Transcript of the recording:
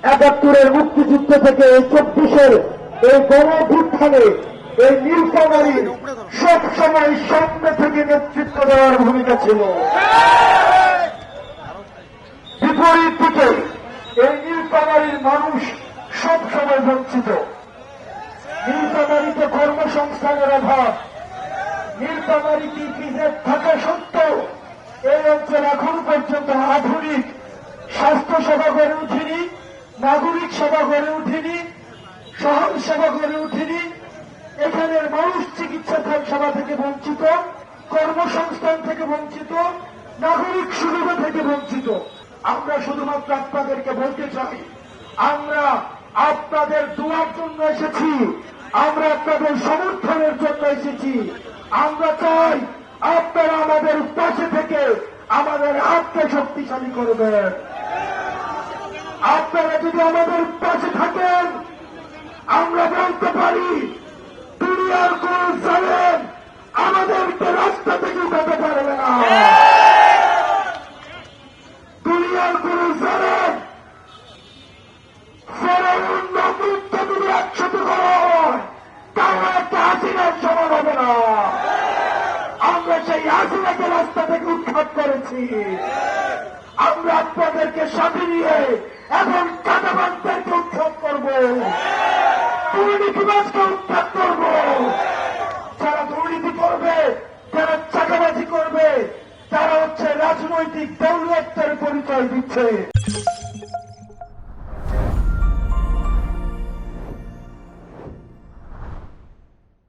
71-এর মুক্তিযুদ্ধ থেকে এই 24-এর এই গণ অভ্যুত্থানে এই নীলফামারীর সব সময় সামনে থেকে নেতৃত্ব দেওয়ার ভূমিকা ছিল। বিপরীত দিকে এই নীলফামারীর মানুষ সব সময় বঞ্চিত। নীলফামারীতে কর্মসংস্থানের অভাব, নীলফামারীতে ইপিজেড থাকা সত্ত্বেও এই অঞ্চল এখন পর্যন্ত আধুনিক স্বাস্থ্য সেবা গড়ে উঠেনি, নাগরিক সেবা গড়ে উঠেনি, সমাজ সেবা গড়ে উঠেনি। এখানের মানুষ চিকিৎসা সেবা থেকে বঞ্চিত, কর্মসংস্থান থেকে বঞ্চিত, নাগরিক সুবিধা থেকে বঞ্চিত। আমরা শুধুমাত্র আপনাদেরকে বলতে চাই, আমরা আপনাদের দোয়ার জন্য এসেছি, আমরা আপনাদের সমর্থনের জন্য এসেছি। আমরা চাই আপনারা আমাদের পাশে থেকে আমাদের হাতকে শক্তিশালী করবেন। আপনারা যদি আমাদের পাশে থাকেন, আমরা বলতে পারি দুনিয়ার কোন জালেম আমাদেরকে রাস্তা থেকে উঠাতে পারবে না। দুনিয়ার কোন জালেম ফেরাউন নমরুদ যদি একসাথে হয় তাও একটা হাসিনার সমান হবে না। আমরা সেই হাসিনাকে রাস্তা থেকে উৎখাত করেছি। আমরা আপনাদেরকে সাথে নিয়ে এখন চাঁদাবাজদেরকে উৎখাত করব, দুর্নীতিবাজকে উৎখাত করব। যারা দুর্নীতি করবে, যারা চাঁদাবাজি করবে, তারা হচ্ছে রাজনৈতিক দৌলতের পরিচয় দিচ্ছে।